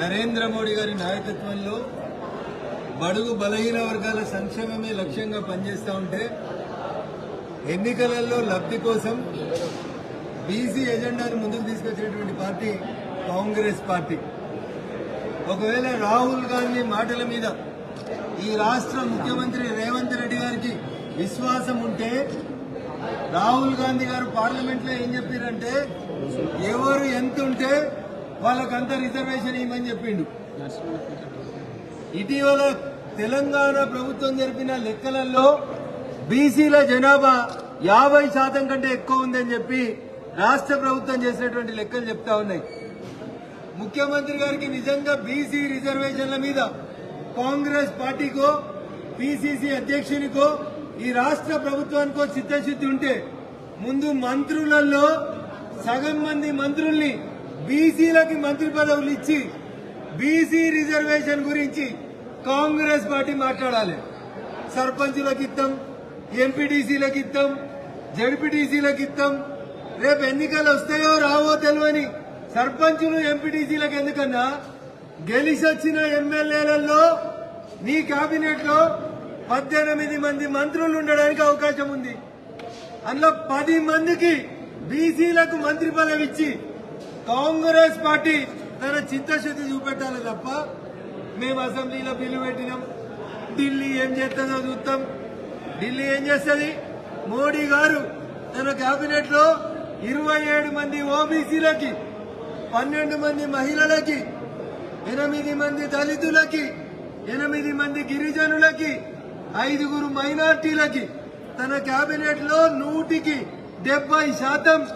నరేంద్ర మోడీ గారి నాయకత్వంలో బడుగు బలహీన వర్గాల సంక్షేమమే లక్ష్యంగా పనిచేస్తూ ఉంటే ఎన్నికలలో లబ్ధి కోసం బీసీ ఎజెండాను ముందుకు తీసుకొచ్చినటువంటి పార్టీ కాంగ్రెస్ పార్టీ. ఒకవేళ రాహుల్ గాంధీ మాటల మీద ఈ రాష్ట్ర ముఖ్యమంత్రి రేవంత్ రెడ్డి గారికి విశ్వాసం ఉంటే రాహుల్ గాంధీ గారు పార్లమెంట్ లో ఏం చెప్పారంటే ఎవరు ఎంత ఉంటే వాళ్ళకంత రిజర్వేషన్ ఇవ్వమని చెప్పిండు. ఇటీవల తెలంగాణ ప్రభుత్వం జరిపిన లెక్కలలో బీసీల జనాభా 50% కంటే ఎక్కువ ఉందని చెప్పి రాష్ట్ర ప్రభుత్వం చేసినటువంటి లెక్కలు చెప్తా ఉన్నాయి. ముఖ్యమంత్రి గారికి నిజంగా బీసీ రిజర్వేషన్ల మీద కాంగ్రెస్ పార్టీకో పిసిసి అధ్యక్షునికో ఈ రాష్ట్ర ప్రభుత్వానికో చిత్తశుద్ధి ఉంటే ముందు మంత్రులలో సగం మంది మంత్రుల్ని బీసీలకి మంత్రి పదవులు ఇచ్చి బీసీ రిజర్వేషన్ గురించి కాంగ్రెస్ పార్టీ మాట్లాడాలి. సర్పంచులకు ఇస్తాం, ఎంపీటీసీలకు ఇస్తాం, జడ్పీటీసీలకు ఇస్తాం. రేపు ఎన్నికలు వస్తాయో రావో తెలియని సర్పంచులు ఎంపీటీసీలకు ఎందుకన్నా గెలిచొచ్చిన ఎమ్మెల్యేలలో నీ కేబినెట్ లో 18 మంది మంత్రులు ఉండడానికి అవకాశం ఉంది. అందులో 10 మందికి బీసీలకు మంత్రి పదవి ఇచ్చి కాంగ్రెస్ పార్టీ తన చిత్తశుద్ధి చూపెట్టాలి తప్ప మేము అసెంబ్లీలో బిల్లు పెట్టినాం, ఢిల్లీ ఏం చేస్తుందో చూస్తాం. ఢిల్లీ ఏం చేస్తుంది? మోడీ గారు తన కేబినెట్ లో 27 మంది ఓబీసీలకి, 12 మంది మహిళలకి, 8 మంది దళితులకి, 8 మంది గిరిజనులకి, 5 మైనార్టీలకి తన కేబినెట్ లో 100%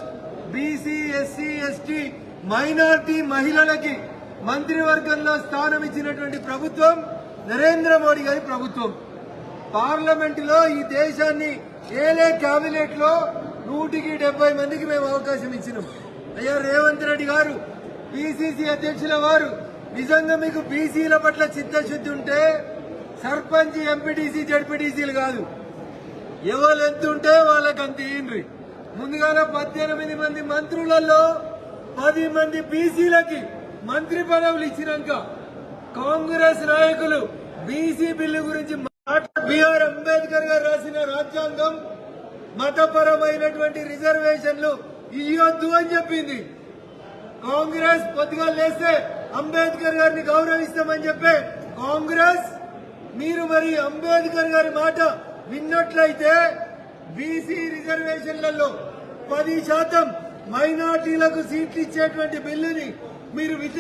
బీసీ, ఎస్సీ, ఎస్టీ, మైనార్టీ మహిళలకి మంత్రివర్గంలో స్థానం ఇచ్చినటువంటి ప్రభుత్వం నరేంద్ర మోడీ గారి ప్రభుత్వం. పార్లమెంటులో ఈ దేశాన్ని ఏలే కేబినెట్ లో 170 మందికి మేము అవకాశం ఇచ్చినాం. అయ్యా రేవంత్ రెడ్డి గారు, పిసిసి అధ్యక్షుల వారు, నిజంగా మీకు బీసీల పట్ల చిత్తశుద్ధి ఉంటే సర్పంచ్, ఎంపీటీసీ, జడ్పీటీసీలు కాదు, ఎవరు ఎంత ఉంటే వాళ్ళకి అంత ఇయ్యండ్రి. ముందుగానే 18 మంది మంత్రులలో 10 మంది బీసీలకి మంత్రి పదవులు ఇచ్చినాక కాంగ్రెస్ నాయకులు బీసీ బిల్లు గురించి బిఆర్ అంబేద్కర్ గారు రాసిన రాజ్యాంగం మతపరమైనటువంటి రిజర్వేషన్లు ఇయ్యొద్దు అని చెప్పింది. కాంగ్రెస్ పొద్దుగా లేస్తే అంబేద్కర్ గారిని గౌరవిస్తామని చెప్పే కాంగ్రెస్ మీరు మరి అంబేద్కర్ గారి మాట విన్నట్లయితే బీసీ రిజర్వేషన్లలో 10% మైనార్టీలకు సీట్లు ఇచ్చేటువంటి బిల్లుని మీరు